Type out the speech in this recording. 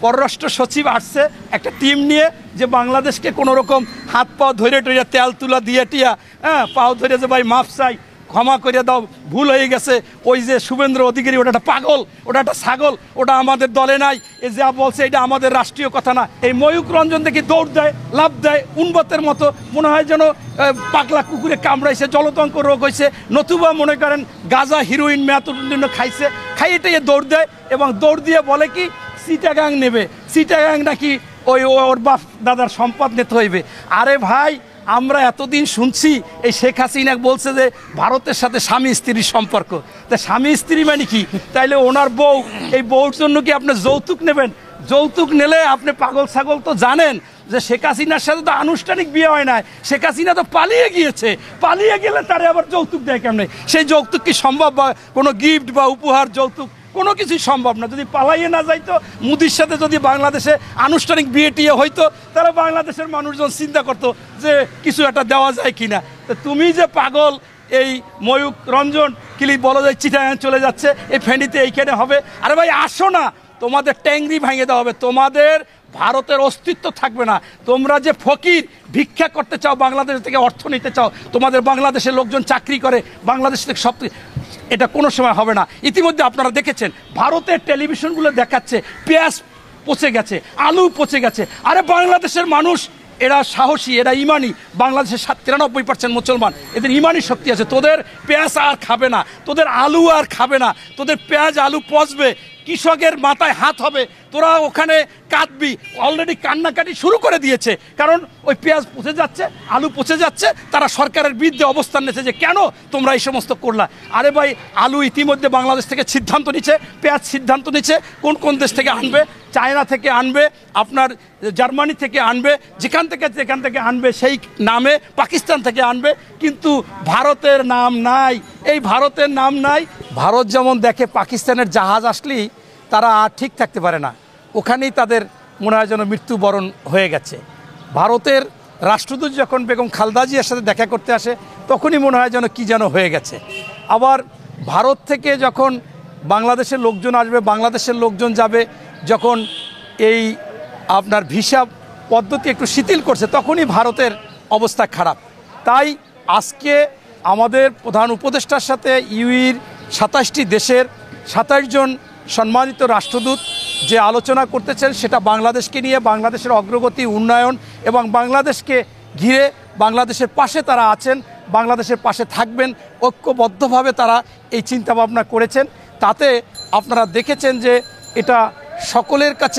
পররাষ্ট্র সচিব আসছে একটা টিম নিয়ে যে বাংলাদেশকে কোনো রকম হাত পাও ধরে টরে তেল তুলা দিয়ে টিয়া পাও ধরে যে ভাই মাফ চাই, ক্ষমা করে দাও, ভুল হয়ে গেছে। ওই যে শুভেন্দ্র অধিকারী ওটা একটা পাগল, ওটা একটা ছাগল, ওটা আমাদের দলে নাই, এ যা বলছে এটা আমাদের রাষ্ট্রীয় কথা না। এই ময়ূক রঞ্জন দেখি দৌড় দেয়, লাভ দেয় উন্মতের মতো, মনে হয় যেন পাগলা কুকুরে কামড়াইছে, জলতঙ্ক রোগ হয়েছে, নতুবা মনে করেন গাঁজা হিরোইন মেয়াতুন্য খাইছে, খাইয়েটাই দৌড় দেয় এবং দৌড় দিয়ে বলে কি চিটাগাং নেবে, চিটাগাং নাকি ওর বাপ দাদার সম্পদ নিতে হইবে। আরে ভাই, আমরা এতদিন শুনছি এই শেখ হাসিনা বলছে যে ভারতের সাথে স্বামী স্ত্রীর সম্পর্ক, তা স্বামী স্ত্রী মানে কি? তাইলে ওনার বউ, এই বউর জন্য কি আপনি যৌতুক নেবেন? যৌতুক নিলে আপনি পাগল ছাগল তো জানেন যে শেখ হাসিনার সাথে তো আনুষ্ঠানিক বিয়ে হয় না, শেখ হাসিনা তো পালিয়ে গিয়েছে, পালিয়ে গেলে তারে আবার যৌতুক দেয় কেমনে? সেই যৌতুক কি সম্ভব? বা কোনো গিফট বা উপহার যৌতুক কোনো কিছুই সম্ভব না। যদি পালাইয়ে না যাইতো, মোদির সাথে যদি বাংলাদেশে আনুষ্ঠানিক বিয়ে টিয়ে হইতো, তাহলে বাংলাদেশের মানুষজন চিন্তা করতো যে কিছু একটা দেওয়া যায় কিনা। তো তুমি যে পাগল, এই ময়ূক রঞ্জন কিলি বলো যে চিটাগাং চলে যাচ্ছে, এই ফেনীতে এইখানে হবে। আরে ভাই আসো না, তোমাদের ট্যাংরি ভেঙে দেওয়া হবে, তোমাদের ভারতের অস্তিত্ব থাকবে না। তোমরা যে ফকির, ভিক্ষা করতে চাও, বাংলাদেশ থেকে অর্থ নিতে চাও, তোমাদের বাংলাদেশের লোকজন চাকরি করে, বাংলাদেশ থেকে সব, এটা কোনো সময় হবে না। ইতিমধ্যে আপনারা দেখেছেন ভারতের টেলিভিশনগুলো দেখাচ্ছে পেঁয়াজ পচে গেছে, আলু পচে গেছে। আরে বাংলাদেশের মানুষ এরা সাহসী, এরা ইমানি, বাংলাদেশের 93% মুসলমান, এদের ইমানি শক্তি আছে। তোদের পেঁয়াজ আর খাবে না, তোদের আলু আর খাবে না, তোদের পেঁয়াজ আলু পচবে, কৃষকের মাথায় হাত হবে, তোরা ওখানে কাঁদবি। অলরেডি কান্নাকাটি শুরু করে দিয়েছে, কারণ ওই পেঁয়াজ পচে যাচ্ছে, আলু পচে যাচ্ছে, তারা সরকারের বিরুদ্ধে অবস্থান নিয়েছে যে কেন তোমরা এই সমস্ত করলা। আরে ভাই, আলু ইতিমধ্যে বাংলাদেশ থেকে সিদ্ধান্ত নিচ্ছে, পেঁয়াজ সিদ্ধান্ত নিচ্ছে কোন কোন দেশ থেকে আনবে, চায়না থেকে আনবে, আপনার জার্মানি থেকে আনবে, যেখান থেকে আনবে সেই নামে, পাকিস্তান থেকে আনবে, কিন্তু ভারতের নাম নাই। এই ভারতের নাম নাই। ভারত যেমন দেখে পাকিস্তানের জাহাজ আসলেই তারা আর ঠিক থাকতে পারে না, ওখানেই তাদের মনে হয় যেন মৃত্যুবরণ হয়ে গেছে। ভারতের রাষ্ট্রদূত যখন বেগম খালেদা জিয়ার সাথে দেখা করতে আসে, তখনই মনে হয় যেন কী যেন হয়ে গেছে। আবার ভারত থেকে যখন বাংলাদেশের লোকজন আসবে, বাংলাদেশের লোকজন যাবে, যখন এই আপনার ভিসা পদ্ধতি একটু শিথিল করছে, তখনই ভারতের অবস্থা খারাপ। তাই আজকে আমাদের প্রধান উপদেষ্টার সাথে ইউইর 27টি দেশের 27 জন সম্মানিত রাষ্ট্রদূত যে আলোচনা করতেছেন, সেটা বাংলাদেশকে নিয়ে, বাংলাদেশের অগ্রগতি, উন্নয়ন এবং বাংলাদেশকে ঘিরে বাংলাদেশের পাশে তারা আছেন, বাংলাদেশের পাশে থাকবেন, ঐক্যবদ্ধভাবে তারা এই চিন্তাভাবনা করেছেন। তাতে আপনারা দেখেছেন যে এটা সকলের কাছে